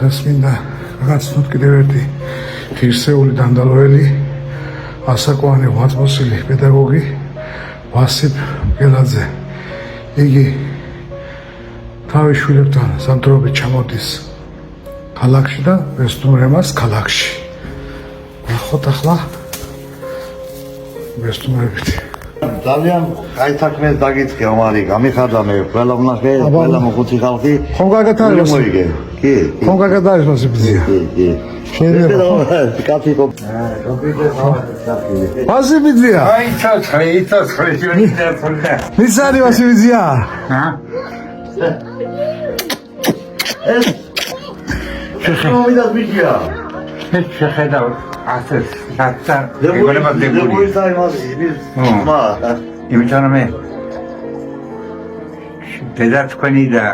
დღეს მინდა გაგაცნოთ კიდევ ერთი ღირსეული დანდალოელი, ასაკოვანი ღვაწლმოსილი პედაგოგი ვასილ გელაძე. იგი თავის შვილებთან ზამთრობით ჩამოდის ქალაქში და ვესტუმრემას ქალაქში. ნახოთ ახლა ვესტუმრებით. ძალიან კაი საქმეს დაგიწყე ამარი, გამიხარდა მე ყველა ვნახე, ყველა მოხუცი ხალხი. ხომ კარგად არის? მოიგე. კი. ხომ კარგად არის მასიბზია? კი. შეიძლება კაცი ხო. მასიბზია? აი ცოცხლე ჯონიდა. მისარი მასიბზია? ჰა? შეხმოვიდა ბიჭია. შეხედავ ასეთ საცა ლებური ეგონება საიმაზი მა იმიტომ მე დედა თქვენი და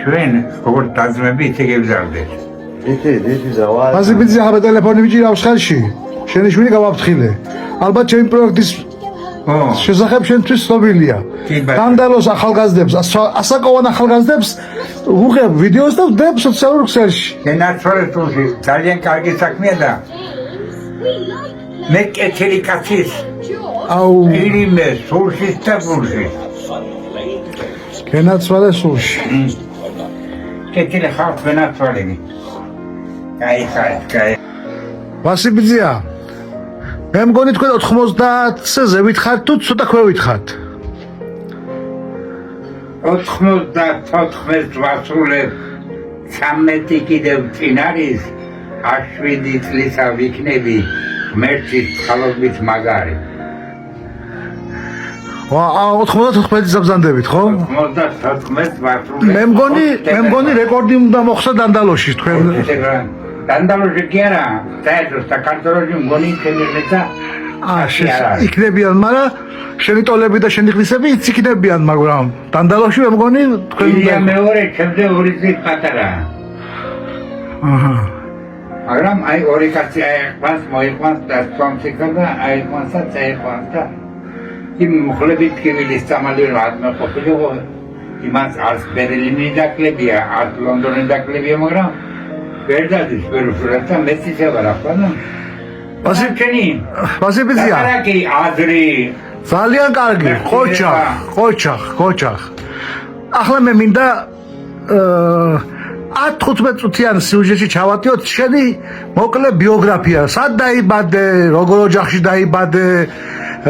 ჩვენ როგორ დაძმები ისე გებზარდეთ. ისი ზავა. მასიბზია ხა ტელეფონი ვიჭირავს ხელში. შენი შვილი გავაფრთხილე. ალბათ ჩემი პროექტის შესახებ შენთვის ცნობილია. დანდალოს ახალგაზრდებს, ასაკოვან ახალგაზრდებს უღებ ვიდეოს და ვდებ სოციალურ ქსელში. ნაცვალეთში ძალიან კარგი საქმეა და მე კეთილი კაცის აუ, ირიმე სულში და ბურში. გენაცვალე სულში. კეთილი ხალხ ვენაცვალები. კაი. ვასიბზია, მე მგონი თქვენ 90-ზე ვითხართ თუ ცოტა ქვე ვითხართ? 94 ვასრულებ 13 კიდევ წინ არის 7 წლისა ვიქნები ღმერთის ხალხობით მაგარი. 99 საბზანდებით, ხო? 94 ვასრულებ. მე მგონი რეკორდი უნდა მოხსა დანდალოში თქვენ. დანდალოში კი არა, საერთოდ საქართველოში მგონი შემიძლია იქნებიან, მაგრამ შენი ტოლები და შენი ხლისები იქნებიან, მაგრამ დანდალოში მე მგონი თქვენ და მეორე ჩემზე ორი წელი პატარა. აჰა. მაგრამ აი ორი კაცი აიყვანს, მოიყვანს და სპონსორი და აიყვანსა წაიყვანსა. იმ მხოლოდ კივილის წამალი რა ყოფილიყო. იმას არც ბერლინი დაკლებია, არც ლონდონი დაკლებია, მაგრამ ვერ დადის პერუსურათა მეცისა ვარ ახლა. ვასიბზია. კარგი აზრი. ძალიან კარგი, ყოჩახ. ახლა მე მინდა 10-15 წუთიან სიუჟეტში ჩავატიოთ შენი მოკლე ბიოგრაფია. სად დაიბადე, როგორ ოჯახში დაიბადე,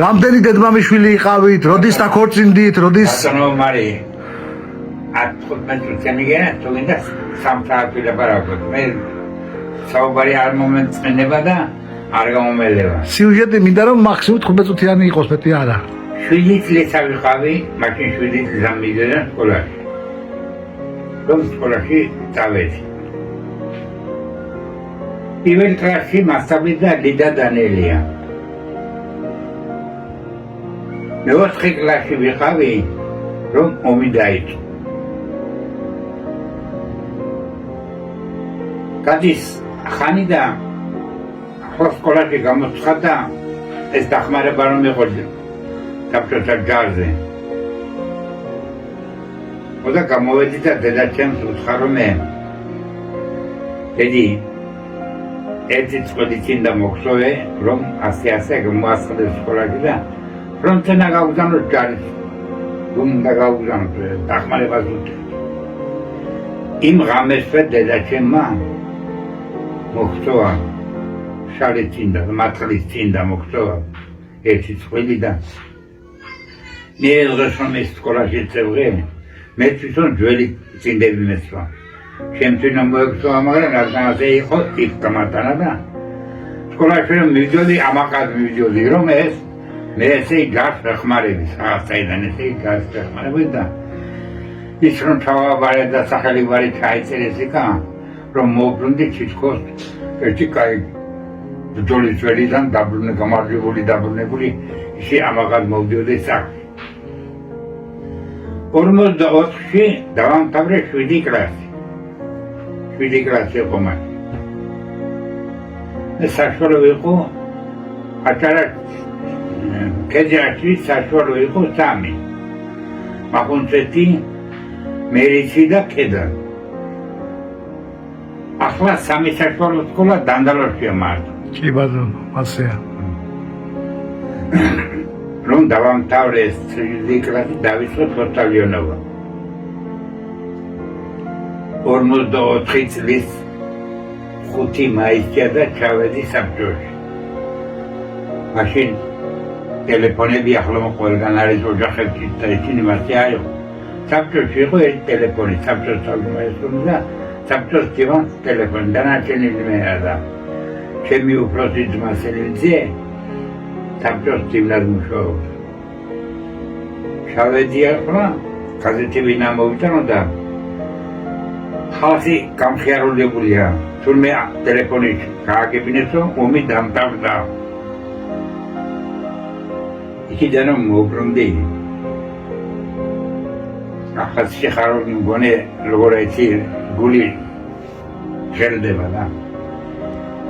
რამდენი დედმამიშვილი იყავით, როდის დაქორწინდით, როდის მარი 10-15 წუთიანი გენა, თუ მინდა სამსაათი ლაპარაკობ. მე საუბარი არ მომეწმენება და არ გამომელევა. სიუჟეტი მინდა რომ მაქსიმუმ 15 წუთიანი იყოს, მეტი არა. 7 წლისა ვიყავი, მაშინ 7 წლის ამიდოდა სკოლაში. რომ სკოლაში დავედი. პირველ კლასში მასწავლიდა ლიდა დანელია. მეოთხე კლასში ვიყავი, რომ ომი დაიწყო. გადის ხანი და ახლა სკოლაში გამოცხადდა ეს დახმარება რომ იყო საბჭოთა ჯარზე. და გამოვედი და დედაჩემს უთხრა რომ მე დედი ერთი წუთი წინ და მოგწოვე რომ ასე მოასწავლე სკოლაში და ფრონტენა გავუგზავნო ჯარის უნდა გავუგზავნო დახმარებას უთხრა. იმ ღამესვე დედაჩემმა მოგწოვა შალი წინ და მატყლის წინ და მოგწოვა ერთი წვილი და მე დღეს რომ ეს სკოლაში წევღე მე თვითონ ძველი წინდები მეცვა. შემთხვევით მოექცევა, მაგრამ რადგანაც იყო იქ გამატანა და სკოლაში რომ მივიდოდი, ამაყად მივიდოდი, რომ ეს მე ესე ჯარს ვეხმარების, რაღაცაიდან ესე ჯარს ვეხმარების და ის რომ თავაბარე და სახელი ვარი ჩაიწერეს იქა, რომ მოვბრუნდი თითქოს ერთი კაი ბრძოლის ძველიდან გამარჯვებული ისე ამაყად მოვიდოდი სახში. 44-ში დავამთავრე 7 კლასი. 7 კლასი იყო მას. ეს საშუალო იყო აჭარა კეჯაში საშუალო იყო 3. მახუნცეთი, მერიცი და კედა. ახლა სამი საშუალო სკოლა დანდალოშია მარტო. კი ბატონო, ასეა. რომ დავამთავრე ეს კლასი დავიწყე ფოტალიონობა. 44 წლის 5 მაისია და ჩავედი საბჭოში. მაშინ ტელეფონები ახლა ყველგან არის ოჯახებში და ისინი მასე აიღო. საბჭოში იყო ეს ტელეფონი, საბჭოს თავმჯდომარე და საბჭოს დივანს ტელეფონი დანარჩენი იმენა და ჩემი უფროსი ძმა სელივიძე საბჭოს დივნად მუშაობდა. ჩავედი ახლა გაზეთები ნამოვიტანო და ხალხი გამხიარებულია. თურმე ტელეფონი გააგებინეს რომ ომი დამთავრდა. იქიდან რომ მოვბრუნდი. ახლა შეხარული მგონი როგორ ეცი გული შერდება და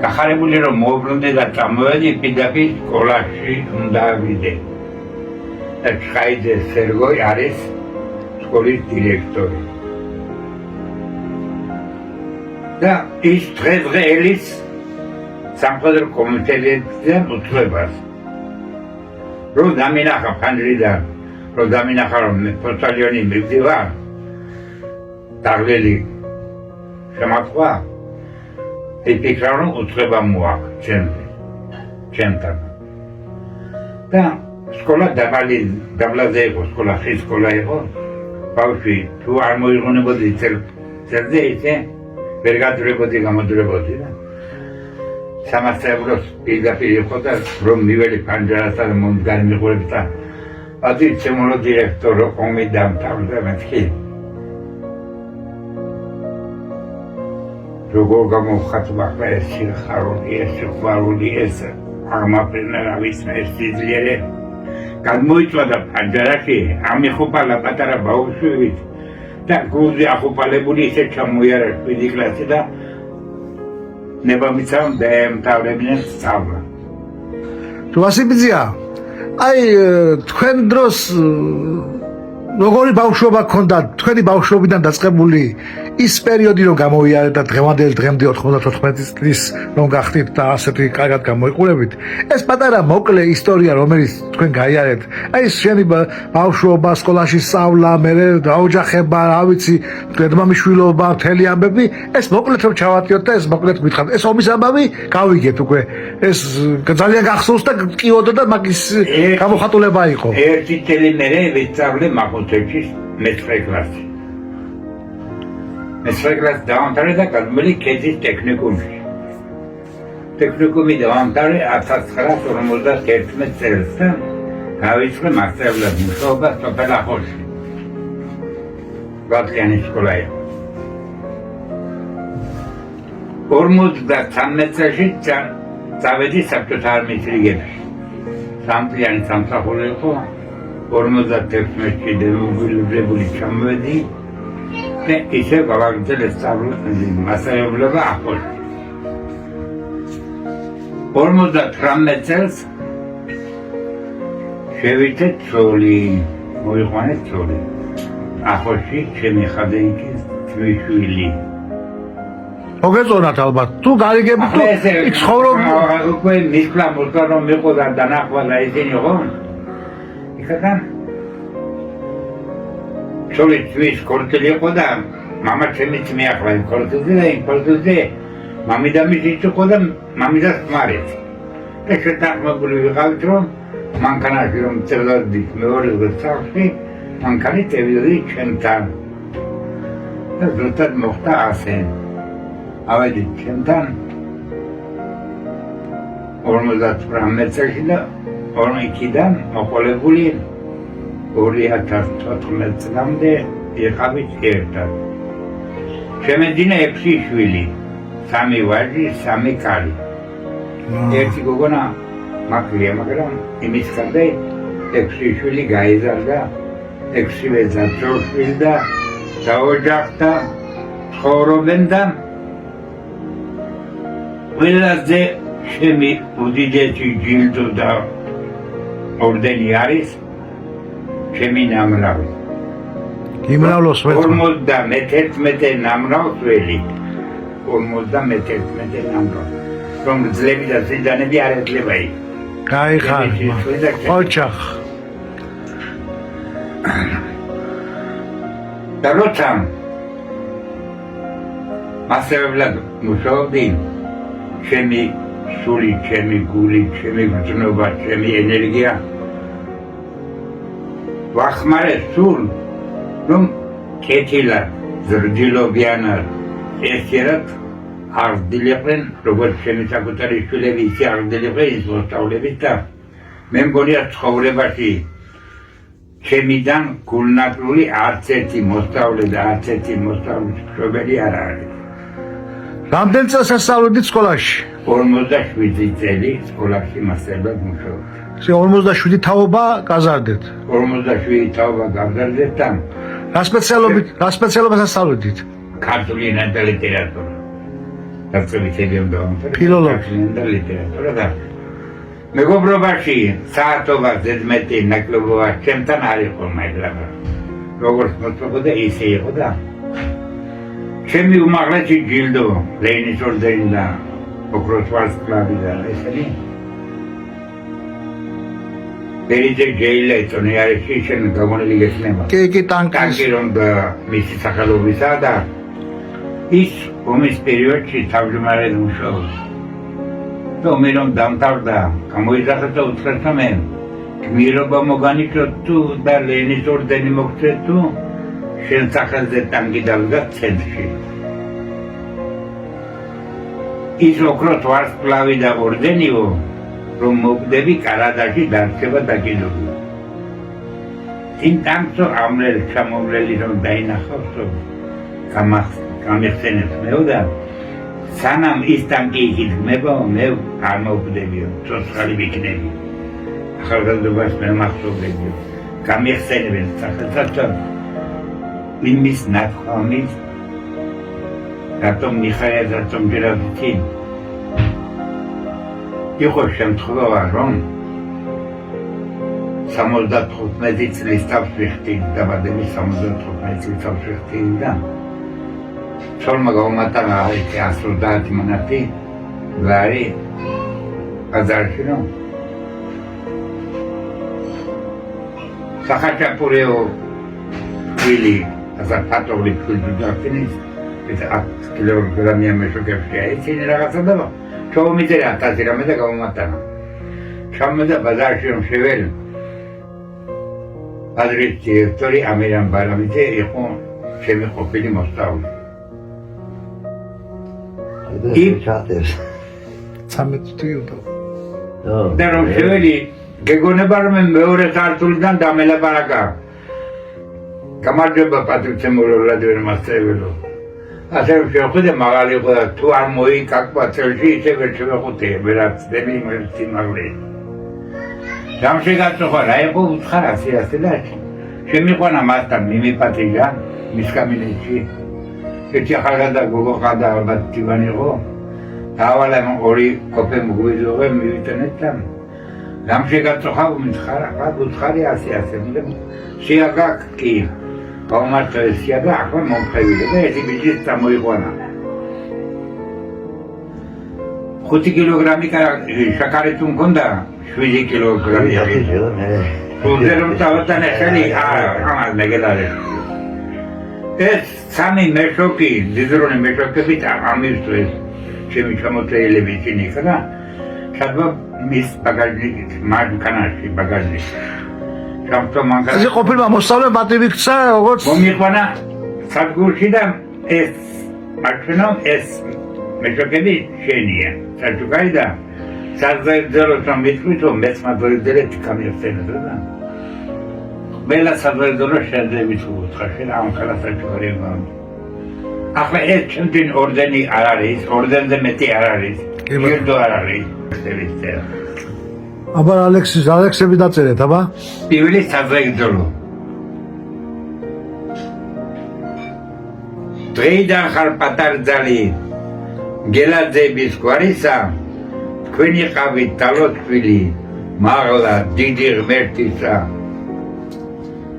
გახარებული რომ მოვბრუნდი და წამოვედი პირდაპირ სკოლაში უნდა ვიდე. და ჩხაიძე სერგოი არის სკოლის დირექტორი. და ის დღეს სამხედრო კომიტეტიდან უცხოებას. რომ დამინახა ფანჯრიდან, რომ დამინახა რომ ფოტალიონი მივდივარ, დაღლილი შემატყვა, იფიქრა რომ უცხოება მოაქვს ჩემთან. და სკოლა დაბლაზე იყო, სკოლა ხის სკოლა იყო, ბავშვი თუ არ მოიღონებოდი წერზე ისე ვერ გადვრებოდი, გამოდვრებოდი და სამასწავლოს პირდაპირ იყო და რომ მიველი პანჯარასთან მომდგარი მიყურებს და ადი ჩემო დირექტორო ომი დამთავრდა მეთქი. როგორ გამოვხატვა ეს სიხარული, ეს სიყვარული, ეს აღმაფრენა რავის ეს სიძლიერე გადმოიწვა და პანჯარაში ამიხოპალა პატარა ბავშვივით და გულზე ახოპალებული ისე ჩამოიარა 7 კლასი და ნებამიცამ დაემთავრებინეს სწავლა. თუ ვასიბიძია, აი თქვენ დროს როგორი ბავშვობა გქონდა, თქვენი ბავშვობიდან დაწყებული ის პერიოდი რომ გამოვიარეთ და დღევანდელ დღემდე 94 წლის რომ გახდით და ასეთი კარგად გამოიყურებით, ეს პატარა მოკლე ისტორია რომელიც თქვენ გაიარეთ, აი ეს შენი ბავშვობა, სკოლაში სწავლა, მერე დაოჯახება, რა ვიცი, დედმამიშვილობა, მთელი ამბები, ეს მოკლედ რომ ჩავატიოთ და ეს მოკლედ გვითხრათ. ეს ომის ამბავი გავიგეთ უკვე. ეს ძალიან გახსოვს და კიოდო და მაგის გამოხატულება იყო. ერთი წელი მერე ვისწავლე მახუთებში მე-9 კლასში. მე-9 კლასში დავამთავრე და გადმოდი ქედის ტექნიკუმში. ტექნიკუმი დავამთავრე 1951 წელს და გავიწყე მასწავლებლად მუშაობა სოფელ ახალში. გათლიანი სკოლა იყო. 53 წელში წავედი საბჭოთა არმიის რიგებში. სამწლიანი სამსახური იყო. 56-ში დემობილიზებული ჩამოვედი და ისე გავაგრძელე მასწავლებლობა ახალში. 58 წელს შევიდე ცოლი, მოიყვანე ცოლი. ახალში ჩემი ხადეიკის თვიშვილი. მოგეწონათ ალბათ, თუ გარიგებ თუ იქ ცხოვრობ უკვე მისვლა მოსკოვში მიყო და დანახვალა ისინი ხომ? იქიდან ცოლი თვის ქორწილი იყო და მამა ჩემი მიახლა იმ ქორწილზე და იმ ქორწილზე მამიდამის იყო და მამიდას ხმარეთ. და შეთანხმებული ვიყავით რომ მანქანაში რომ წევდოდი მეორე დღეში მანქანი წევდოდი ჩემთან. და ზუსტად მოხდა ასე. ავედი ჩემთან 58 წელში და იქიდან მოყოლებული 2014 წლამდე იყავით ერთად. შემეძინა 6 შვილი, 3 ვაჟი, 3 ქალი. ერთი გოგონა მაკლია, მაგრამ იმის გარდა 6 შვილი გაიზარდა, 6-ვე ძმოშვილი და დაოჯახდა, ცხოვრობენ და ყველაზე ჩემი უდიდესი ჯილდო და ორდენი არის ჩემი ნამრავი. იმრავლოს ვეცმა. 51 ნამრავლსველი 51 ნამდვილად. რომ ძლები და ზიდანები არ ეძლება იქ. გაიხარ. ოჩახ. და როცა მასწავლებლად მუშაობდი, ჩემი სული, ჩემი გული, ჩემი გრძნობა, ჩემი ენერგია ვახმარე სულ, რომ კეთილად, ზრდილობიანად, ერთიერად აღდგილიყვნენ, როგორც ჩემი საკუთარი შვილები ისე აღდგილიყვნენ ის მოსწავლეებით და მე მგონია ცხოვრებაში ჩემიდან გულნაკლული არც ერთი მოსწავლე და არც ერთი მოსწავლის მშობელი არ არის. რამდენი წელს ასწავლეთ სკოლაში? 47 წელი სკოლაში მასწავლებლად მუშაობდი. 47 თაობა გაზარდეთ. 47 თაობა გავზარდეთ და რა სპეციალობას ასწავლეთ? ქართული ენა და ლიტერატურა. დაწყებითები უნდა ფილოლოგია და ლიტერატურა და მეგობრობაში საათობა ზედმეტი ნაკლებობა ჩემთან არ იყო მაგრამ როგორც მოწოდა ისე იყო და ჩემი უმაღლესი ჯილდო ლენის ორდენი და ოქროს ვარსკვლავი და ესენი ბერიჯე ჯეილეტონი არის შენ გამონილი გეცნება კი ტანკი რომ მისი სახელობისა და ის ომის პერიოდში თავმჯდომარედ მუშაობდა. მე რომ დამთავრდა, გამოიძახა და უთხრა მე გმირობა მოგანიშნო თუ და ლენის ორდენი მოგცე თუ შენ სახელზე ტანკი დავდგა ცენტრში. ის ოქროს ვარსკვლავი და ორდენიო რომ მოგდები კანადაში დარჩება დაკიდებული. იმ ტანკს ამრელ ჩამომრელი რომ დაინახავსო გამიხსენებს მეო და სანამ ის ტანკი იგრძნობა, მე არ მოვკვდებიო, ცოცხალი ვიქნები. ახალგაზრდობას მე მახსოვდებიო. გამიხსენებენ სახელსაჩო იმის ნათქვამის რატომ მიხაილ რატომ ჯერადიცი იყო შემთხვევა რომ 75 წლის თავშეხტი დაბადები 75 წლის თავშეხტი და ცოლმა გაუმატა ერთი 130 მონათი ლარი ბაზარში რომ სახაჭაპურეო ვილი ასა პატრული ფულდუგაფინის ეს 10 კილოგრამია მეშოკებში აიცინე რაღაცა და ჩაუმიწერა 1000 რამე და გაუმატა ჩამოდა ბაზარში რომ შეվել ადრის დირექტორი ამირან ბარამიძე იყო ჩემი ყოფილი მოსწავლე ჩატეს 13 თვიოდა და რომ შეველი გეგონება რომ მეორე ქართულიდან დამელაპარაკა გამარჯობა პატრიცემულო ვლადიმერ მასწავლებელო ასე რომ შევხვიდე მაღალი იყო და თუ არ მოიკაკვა წელში ისე ვერ შევხვდე ვერაც დემი სიმაღლე გამშეგაწოხა რა იყო უცხარა ასე და შემიყვანა მასთან მიმიპატიჟა მის კაბინეტში ერთი ახალგაზრდა გოგო ყავდა ალბათ დივანი იყო დავალა ორი კოფე მოგვიძოვე მივიტანეთ და გამშეგაწოხა უმცხარა რა უცხარი ასე შეაგაკ კი გაუმართა ესია და ახლა მომხევილი და ეს ბიჭი წამოიყვანა 5 კილოგრამი შაქარი თუ მქონდა 7 კილოგრამი უზერომ თავთან ახალი ამას მეგედარე ეს სამი მეშოკი დიზრონი მეშოკებით ამისთვის ჩემი ჩამოწეილები ისინი ხდა ჩადვა მის ბაგაჟნიკით მანქანაში ბაგაჟნიკით ეს ყოფილმა მოსწავლემ პატივი ქცა როგორც მომიყვანა სადგურში და ეს მაშინო ეს მეშოკები შენია საჩუქარი და საზრდელოს მიტყვით რომ მეცმადოიდელეთ გამიხსენებდა და მელა საზრდელოს შეძებით უთხარ ამ ხალხაჩუქარი მამ ახლა ეს ჩემთვის ორდენი არ არის ორდენზე მეტი არ არის ჯილდო არ არის აბა ალექსები დაწერეთ აბა პირველი საზრდელო დღეიდან ხარ პატარძალი გელაძების გვარისა თქვენი ყავით დალოცვილი მაღლა დიდი ღმერთისა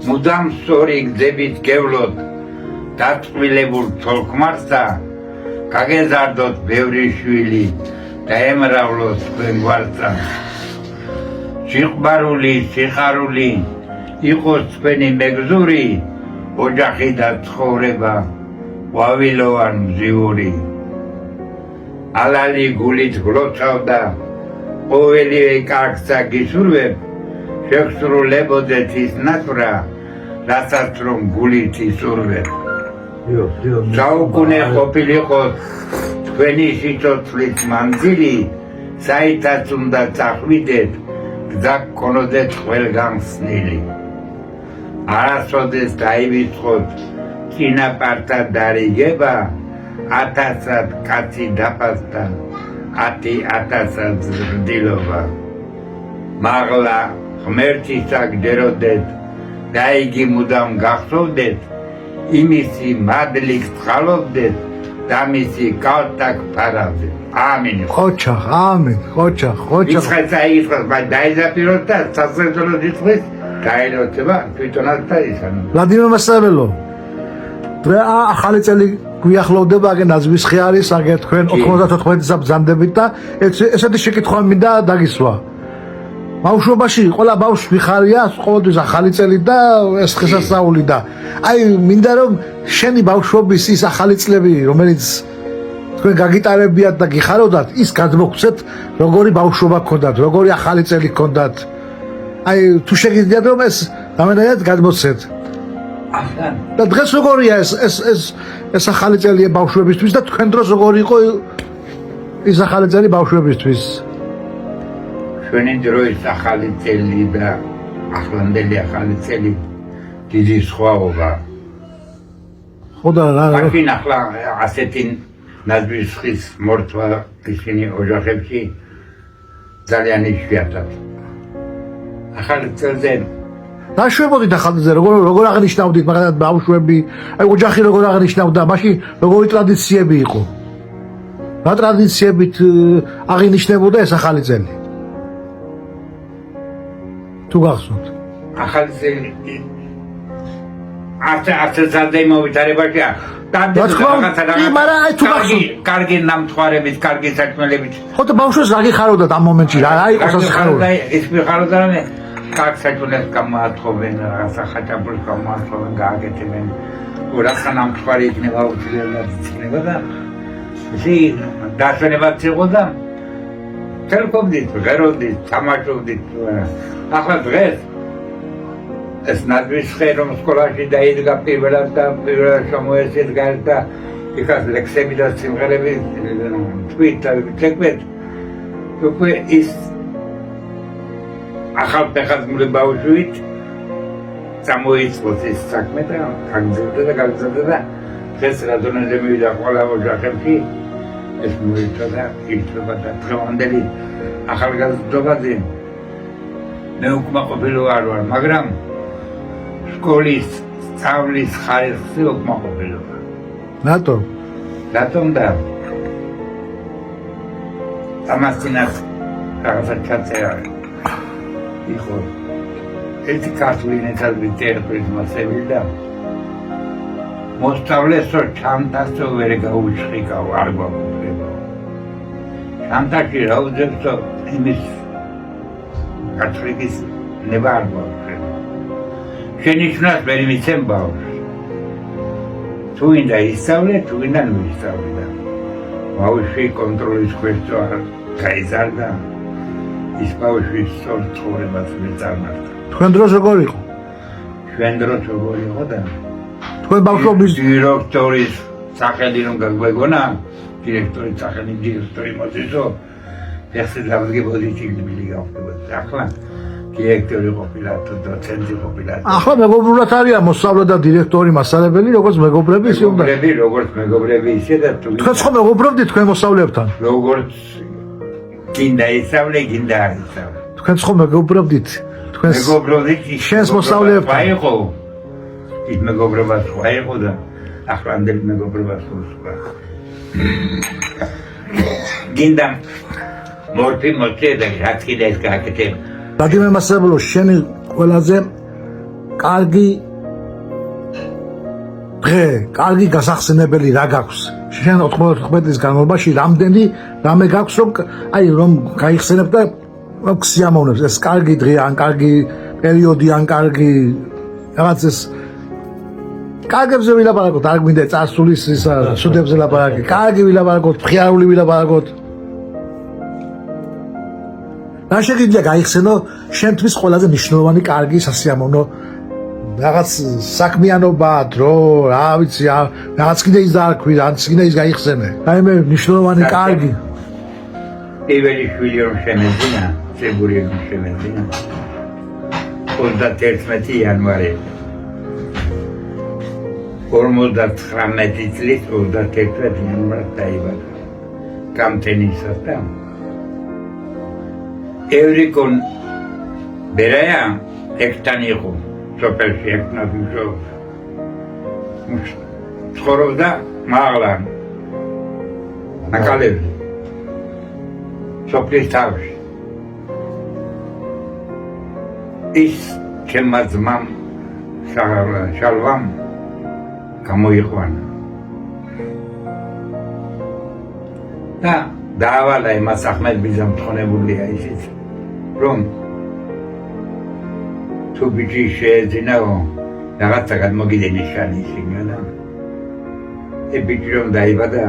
მუდამ სწორი გზებით გევლოთ დაწყვილებულ თოლქმარსა გაგეზარდოთ ბევრი შვილი და ემრავლოთ თქვენ გვარწამს. სიყვარული, სიხარული იყოს თქვენი მეგზური, ოჯახი და ცხოვრება ყვავილოვან მზიური. ალალი გულით გლოცავდა, ყოველივე კარგსა გისურვებ, შეგსრულებოდეთ ის ნათვრა, რასაც რომ გულით ისურვებ. საუკუნე ყოფილიყო თქვენი სიცოცხლის მანძილი, საითაც უნდა წახვიდეთ, გზა გქონოდეთ ყველგამხსნილი. არასოდეს დაივიწყოთ წინაპართა დარიგება, 1000-ად კაცი დაფასდა, 10,000-ად ზრდილობა. მაღლა ღმერთისა გჯეროდეთ და იგი მუდამ გახსოვდეთ, იმისი მადლი გწყალობდეთ და მისი კალთა გფარავდეთ. ამინ. ოჯახ, ამინ, ოჯახ. იცხეს აიწყოს, მაგრამ დაიზაპიროთ და სასწრაფოდ იწყეს, გაეროდება თვითონაც და ისანა. ვლადიმერ მასწავლებლო, დღე ახალი წელი გვიახლოვდება, აგენ ნაზვისხი არის, აგენ თქვენ 94-ისა ბრძანდებით და ესეთი შეკითხვა მინდა დაგისვა. ბავშვობაში ყველა ბავშვს მიხარია ყოველთვის ახალი წელი და ეს დღესასწაული და აი მინდა რომ შენი ბავშვობის ის ახალი წლები რომელიც თქვენ გაგიტარებიათ და გიხაროდათ ის გადმოგცეთ როგორი ბავშვობა გქონდათ როგორი ახალი წელი გქონდათ აი თუ შეგიძლიათ რომ ეს რამენად გადმოცეთ და დღეს როგორია ეს ახალი წელი ბავშვებისთვის და თქვენ დროს როგორი იყო ის ახალი წელი ბავშვებისთვის ჩვენი დროის ახალი წელი და ახლანდელი ახალი წელი დიდი სხვაობა. ხოდა რა მაშინ ახლა ასეთი ნაზვისხის მორთვა ისინი ოჯახებში ძალიან იშვიათად. ახალი წელზე დაშვებოდით ახალი წელი როგორ აღნიშნავდით მაგალითად ბავშვები აი ოჯახი როგორ აღნიშნავდა მაშინ როგორი ტრადიციები იყო რა ტრადიციებით აღინიშნებოდა ეს ახალი წელი თუ გახსოვთ ახალი წელი არც ზადემოვითარებაშია კარგი ნამთვარებით, კარგი საქმეებით. ხოდა ბავშვებს რა გიხაროდათ ამ მომენტში რა იყო სასიხარულო ის მიხაროდა რომ კარგ საქმეებს გამოათხოვენ, რაღაცა ხაჭაპურს გამოათხოვენ, გააკეთებენ. ურახა ნამთვარი იქნება უცვლელად იქნება და ისი დასვენებაც იყო და თელკომდით, ღეროდით, თამაშობდით. ახლა დღეს ეს ნადვისხე რომ სკოლაში დაიდგა პირველად და პირველად შემოეცეთ გარდა იქაც ლექსები და სიმღერები თვით წეკვეთ უკვე ის ახალფეხაზმული ბავშვით წამოიწყოთ ეს საქმე და გაგზავნა და დღეს რა დონეზე მივიდა ყველა ოჯახებში ეს მოიწოდა ირთვება და დღევანდელი ახალგაზრდობაზე მე უკმაყოფილო არ ვარ მაგრამ სკოლის სწავლის ხარისხი უკმაყოფილოა. რატომ? რატომ და ამასინაც რაღაცა ჩაწერა იყო ერთი ქართული ნეტალბი ტერპრის მასები და მოსწავლესო ჩანთასო ვერ გაუჩხიკავ არ გვაქვს. ჩანთაში რა უძებსო იმის კათოლიკის ნება არ გვაქვს. შენიშნას ვერ მიცემ ბავშვს. თუ ინდა ისწავლე, თუ ინდა მისწავლე და ბავშვი კონტროლის ქვეშ არ გაიზარდა. ის ბავშვი სწორ ცხოვრებას მეწარმართა. თქვენ დროს როგორ იყო? ჩვენ დროს როგორ იყო და თქვენ ბავშვობის დირექტორის სახელი რომ გაგვეგონა, დირექტორის სახელი დირექტორი მოწესო, ფეხზე დავდგებოდი ჩიგდილი გავხდებოდი. ახლა დირექტორი ყოფილა თუ დოცენტი ყოფილა. ახლა მეგობრულად არიან მოსწავლე და დირექტორი მასწავლებელი, როგორც მეგობრები ისე უნდა. როგორც მეგობრები ისე და თუ თქვენ ხო მეგობრობდით თქვენ მოსწავლეებთან? როგორც გინდა ისწავლე, გინდა არ ისწავლე. თქვენ ხო მეგობრობდით? თქვენ მეგობრობით შენს მოსწავლეებთან? იყო. ის მეგობრობა სხვა იყო და ახლანდელი მეგობრობა სხვა. გინდა მორფი მოწედა, რაც კიდე ეს გააკეთებ. ვლადიმერ მასწავლებლო, შენი ყველაზე კარგი დღე კარგი გასახსენებელი რა გაქვს? შენ 94 წლის განმავლობაში რამდენი რამე გაქვს რომ გაიხსენებ და სიამოვნებს ეს კარგი დღე ან კარგი პერიოდი ან კარგი რაღაც ეს კარგებზე ვილაპარაკოთ, არ გვინდა წარსულის ისა სუდებზე ლაპარაკი, კარგი ვილაპარაკოთ, მხიარული ვილაპარაკოთ. რა შეგიძლია გაიხსენო შენთვის ყველაზე მნიშვნელოვანი კარგი სასიამოვნო რაღაც საქმიანობა, დრო, რა ვიცი, რაღაც კიდე ის დაარქვი, რაღაც კიდე ის გაიხსენე. რაიმე მნიშვნელოვანი კარგი. პირველი შვილი რომ შემეძინა, ცებური რომ შემეძინა. 31 იანვარი. 59 წლის 31 იანვარს დაიბადა. გამთენისასთან. ევრიკონ ბერაია ექთან იყო. სოფელში ეკნად მუშაობდა. ცხოვრობდა მაღლან. ნაკალევში. სოფლის თავში. ის ჩემმა ძმამ შალვამ გამოიყვანა. და დაავალა იმას ახმედ ბიძამ თხოვნებულია ისიც, რომ თუ ბიჭი შეეძინაო, რაღაცა გადმოგიდე ნიშანი ისინგანა. ეს ბიჭი რომ დაიბადა,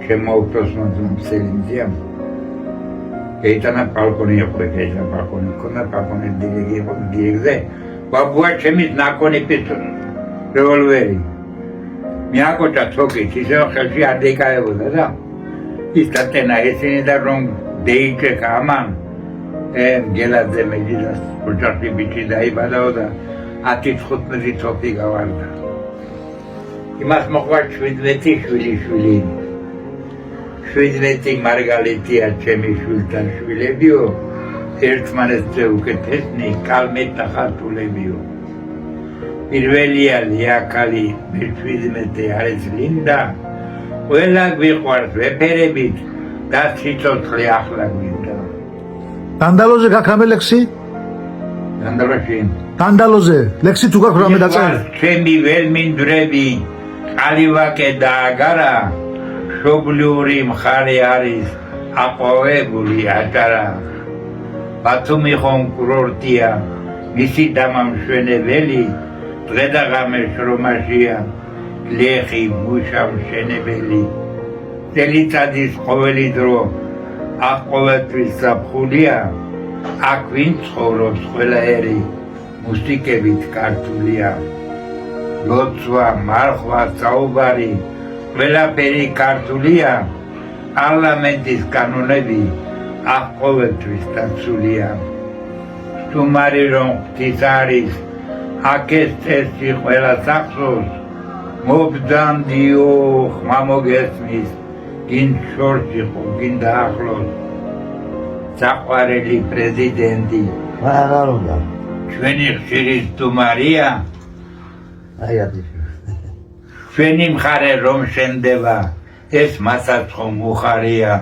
ჩემმა უფროსმა ძმამ სელიმძიამ, ეიტანა ბალკონი იყო, ეიტანა ბალკონი ქონდა, ბალკონის დირიგი იყო, დირიგზე, ბაბუა ჩემის ნაკონი რევოლვერი. მიაკოჭა თოკით, ისევ ხელში არ დაიკავებოდა და ის დატენა ესენი და რომ დეიჭექა ამან, გელაძე მეჯიდას ოჯახი ბიჭი დაიბადაო და 10-15 თოფი გავარდა. იმას მოყვა 17 შვილი. 17 მარგალიტია ჩემი შვილთან შვილებიო, ერთმანეთზე უკეთესნი კალმეთა ხათულებიო. პირველია ლიაკალი, მე-17 არის ლინდა, ყველა გვიყვარს ვეფერებით და სიცოცხლე ახლა გვინდა. დანდალოზე გაქვს რამე ლექსი? დანდალოში. დანდალოზე ლექსი თუ გაქვს რამე დაწერილი? ჩემი ველმინდვრები, ყალივაკე დააგარა, შობლიური მხარე არის აყვავებული აჭარა. ბათუმი ხომ კურორტია, მისი დამამშვენებელი, დღე და ღამე შრომაშია, ლეხი მუშა მშენებელი. წელიწადის ყოველი დრო, აქ ყოველთვის ზაფხულია, აქ ვინ ცხოვრობს ყველაერი, მუსიკებით ქართულია. ლოცვა, მარხვა, საუბარი, ყველაფერი ქართულია, პარლამენტის კანონები აქ ყოველთვის დაცულია. სტუმარი რომ ღვთის არის, აქ ეს წესი ყველას ახსოვს, მობძანდიო ხმა მოგესმის, გინ შორს იყო, გინ დაახლოს. საყვარელი პრეზიდენტი, აღარ უნდა. ჩვენი ხშირი სტუმარია, აიადი. ჩვენი მხარე რომ შენდება, ეს მასაც ხომ უხარია.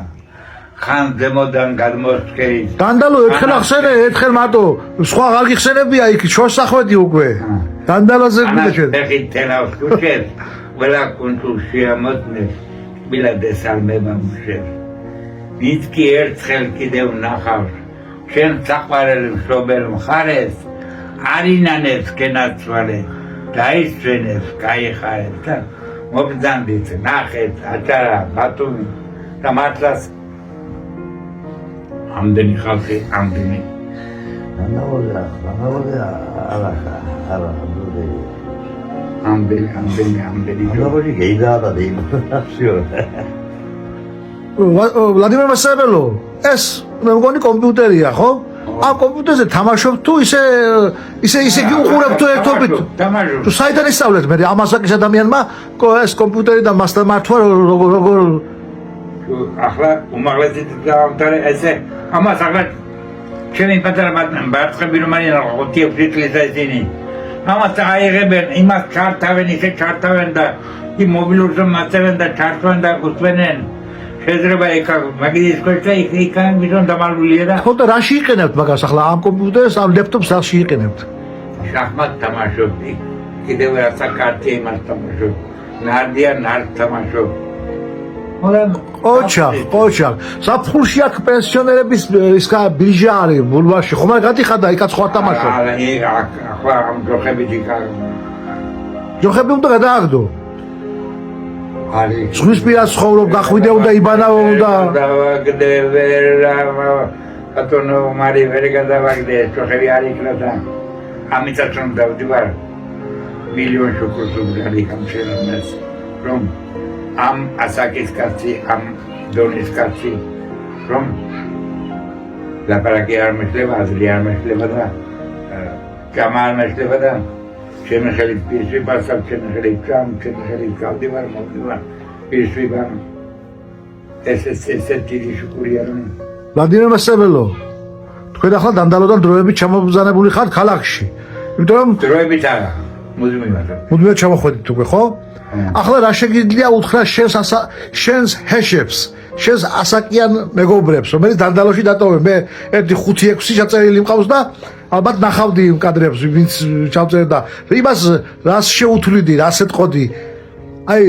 ხან ზემოდან გადმოსკერის. დანდალო ერთხელ ახსენე, ერთხელ მარტო, სხვა არ გიხსენებია იქ შორსახვედი უკვე. დანდალოზე გვიდა ჩვენ. ფეხი თელავს ქუჩეს, ყველა კუნძულში ამოწმეს, თბილა დესალმება მუშებს. ვინც კი ერთხელ კიდევ ნახავს, ჩვენ საყვარელ მშობელ მხარეს, არინანებს კენაცვალე, დაისვენებს, გაიხარებს და მობძანდით, ნახეთ, აჭარა, ბათუმი და მართლაც ამდენი ხალხი, ამდენი. ამდენი გეიდადა დეიმ. ვლადიმერ მასაბელო, ეს მე მგონი კომპიუტერია, ხო? ამ კომპიუტერზე თამაშობ თუ ისე გიუყურებ თუ ერთობით. თუ საიდან ისწავლეთ მე ამასაკის ადამიანმა ეს კომპიუტერი და მასთან მართვა როგორ ახლა უმაღლესი დაამთავრე ესე ამას ახლა ჩემი პატარა ბარცხები რომ არიან 26 წელიწადია ისინი ამას აიღებენ იმას ჩართავენ ისე ჩართავენ და იმ მობილურს მაწევენ და ჩართვენ და უსვენენ შეიძლება ეკა მაგის კოშკა იქ მისონ დამალულია და ხო და რაში იყენებთ მაგას ახლა ამ კომპიუტერს ამ ლეპტოპს რაში იყენებთ? შახმატ თამაშობდი კიდევ რაცა კარტი იმას თამაშობ. ნარდია ნარდ თამაშობ. ოჩა. საფულში აქ პენსიონერების ისკა ბიჟა არის ბულვარში. ხომ არ გადიხადა იქაც ხო თამაშობ. ახლა ამ ჯოხებით იქა. ჯოხები უნდა გადააგდო. არის. ზღვის პირას ცხოვრობ, გახვიდე უნდა იბანაო უნდა. დავაგდე ვერა ატონო მარი ვერ გადავაგდე, ჯოხები არ იქნება. ამიტაც რომ დავდივარ მილიონ შუქურს უბრალი გამჩერებას. რომ am asakis kati am donis kati from la para que armes leva da kamal mesleva da chem khalid pisi pasab chem khalid kaldi var motiva pisi var esse tiri shukuriaron Vladimir Masabelo თქვენ ახლა დანდალოდან დროებით ჩამობზანებული ხართ ქალაქში იმიტომ რომ დროებით არა მუდმივად ჩამოხვედით უკვე ხო? ახლა რა შეგიძლია უთხრა შენს ჰეშებს, შენს ასაკიან მეგობრებს, რომელიც დანდალოში დატოვე. მე ერთი 5-6 ჩაწერილი მყავს და ალბათ ნახავდი იმ კადრებს, ვინც ჩავწერდა. იმას რას შეუთვლიდი, რას ეთყოდი. აი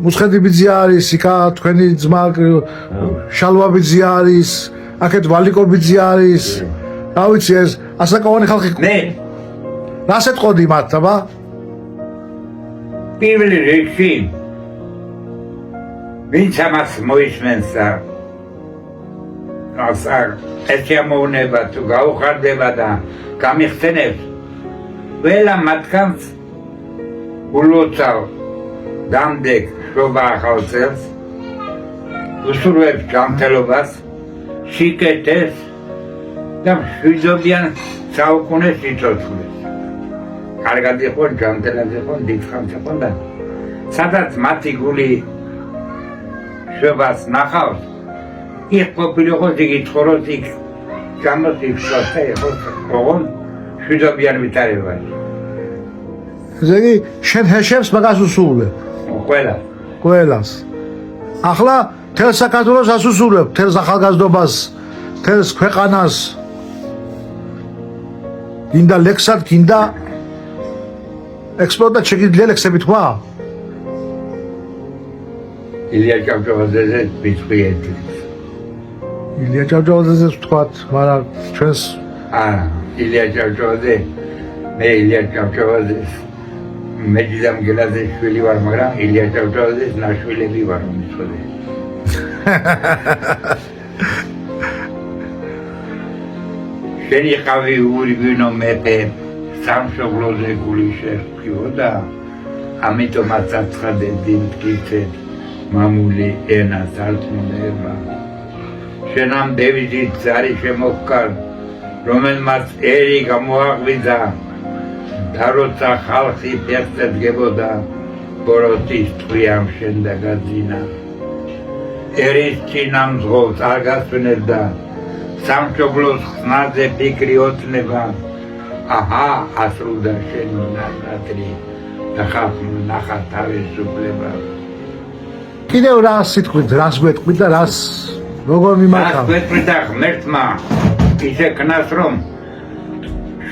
მუსხეთი ბიძი არის, იქა თქვენი ძმა შალვა ბიძი არის, აქეთ ვალიკო ბიძი არის. რა ვიცი ეს ასაკოვანი ხალხი. მე რას ეთყოდი მათ, აბა? პირველი რიგში ვინც ამას მოისმენს და ეჩემოვნება თუ გაუხარდება და გამიხსენებს ყველა მათგანს ულოცავ დამდეგ შრობა ახალ წელს უსურვებს ჯანმრთელობას სიკეთეს და მშვიდობიან საუკუნეს სიცოცხლეს კარგად იყო ჯანმრთელად იყო დიდხანს იყო და სადაც მათი გული შვებას ნახავს იქ ყოფილიყოს იქ იცხოვროს იქ გამოს იქ იყოს ოღონ მშვიდობიან ვითარებაში ესე იგი შენ ჰეშებს მაგას უსურვებ ყველას ახლა თელ საქართველოს ასუსურებ თელს ახალგაზრდობას თელს ქვეყანას გინდა ლექსად გინდა ექსპორტად შეგიძლია ლექსები თქვა? ილია ჭავჭავაძეზე ვიტყვი ერთის. ილია ჭავჭავაძეზე ვთქვათ, მაგრამ ჩვენს ილია ჭავჭავაძე მე ილია ჭავჭავაძეს მეჯიდამ გელაძეს შვილი ვარ, მაგრამ ილია ჭავჭავაძეს ნაშვილები ვარ მიცოდე. შენი ყავი ურბინო მეფე სამშობლოზე გული შეხვდა, ამიტომაც აცხადებდი მტკიცედ მამული ენა სარწმუნება. შენამ დევიზით ზარი შემოჰკარ, რომელმაც ერი გამოაღვიძა და როცა ხალხი ფეხზე დგებოდა, ბოროტის ტყვიამ შენ დაგაძინა. ერის წინამძღოლს არ გასვენებდა, სამშობლოს ხსნარზე ფიქრი ოცნება. აჰა, ასრულდა შენ ნაზრათი და ხალხი ნახა თავისუფლება. კიდევ რას სიტყვით, რას გვეტყვით და რას როგორ მიმართავ? რას გვეტყვით და ღმერთმა ისე ქნას რომ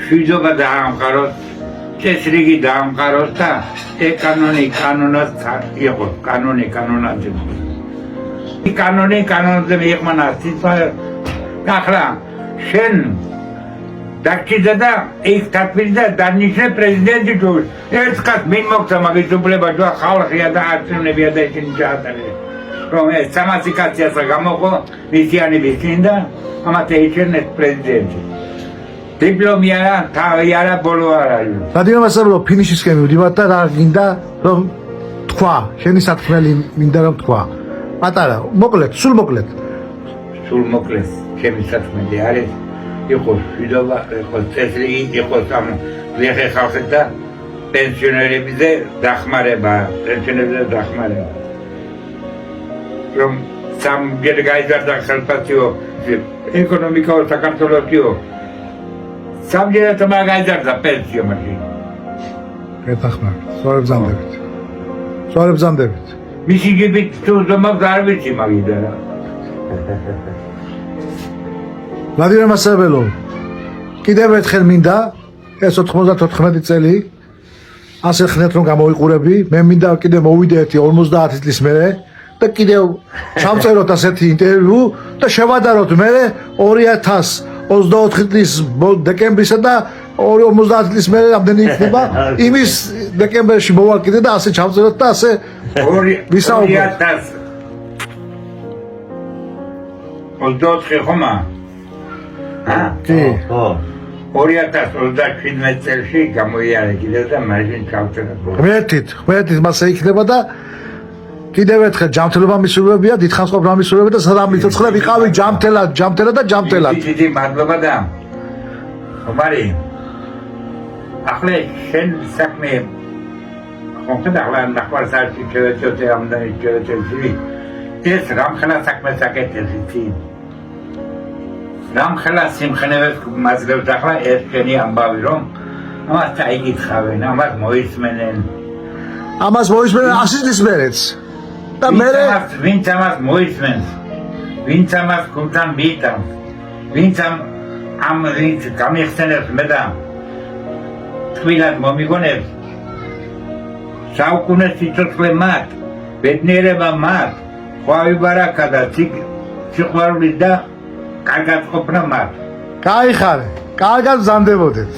შვიდობა დაამყაროს, წესრიგი დაამყაროს და კანონი კანონად იყოს, კანონი კანონად იყოს. კანონი კანონზე მიიღმანა სიტყვა ახლა შენ დაგჭირდა და იქ დათვლიდა დანიშნე პრეზიდენტი თუ ერთხელ მინ მოგცა მაგის უფლება თუ ხალხია და არწმუნებია და ისინი ჩაატარეს რომ ეს სამასიკაციას გამოყო მისიანების წინ და ამათ ეჩერნეს პრეზიდენტი დიპლომი არა თავი არა ბოლო არა რადიო მასაბლო ფინიშისკენ მივდივართ და რა გინდა რომ თქვა შენი საქმელი მინდა რომ თქვა პატარა მოკლედ სულ მოკლედ ჩემი საქმელი არის იყოს შვიდობა, იყოს წესრიგი, იყოს ამ ვიხე ხალხი და პენსიონერებზე დახმარება, რომ სამჯერ გაიზარდა ხელფასიო, ეკონომიკაო საქართველოსიო, სამჯერად გაიზარდა პენსიო მაშინ. გეთახმართ, სწორებ ბრძანდებით. მისი გიბით თუ ზომავს არ ვიცი მაგიდა რა. Vladimir Masabelo, კიდევ ერთხელ მინდა ეს 94 წელი ასე ხნეთ რომ გამოიყურები, მე მინდა კიდე მოვიდეთ 50 წლის მერე და კიდევ ჩავწეროთ ასეთი ინტერვიუ და შევადაროთ მე 2024 წლის დეკემბრისა და 50 წლის მერე რამდენი იქნება იმის დეკემბერში მოვაკიდე და ასე ჩავწეროთ და ასე ვისაუბროთ. 2024 ხომა? კი. 2027 წელს გამოიარე კიდევ და მაშინ ჩავწეროთ. ღმერთით მასე იქნება და კიდევ ერთხელ ჯანმრთელობა მისურვებია, დიდხანს ყოფნა მისურვებია და სადამ მიწოცხლე ვიყავი ჯანმრთელად და ჯანმრთელად. დიდი მადლობა და ხომარი ახლა შენ საქმე ხომთა ახლა ნახوار საერთოდ შევეცოდი ამდენი შევეცოდი ეს რამხელა საქმეს აკეთებს იცი რამხელა სიმხნევებს მაძლევს ახლა ეს შენი ამბავი რომ ამას წაიგითხავენ ამას მოისმენენ 100 წლის მერეც და მე ვინც ამას მოისმენს ვინც ამას გულთან მიიტანს ვინც ამ ვინც გამიხსენებს მე და თბილად მომიგონებს საუკუნეს სიცოცხლე მათ ბედნიერება მათ ხვავი ბარაკა და სიყვარული და კარგად ყოფნა მათ გაიხარე კარგად მზამდებოდეთ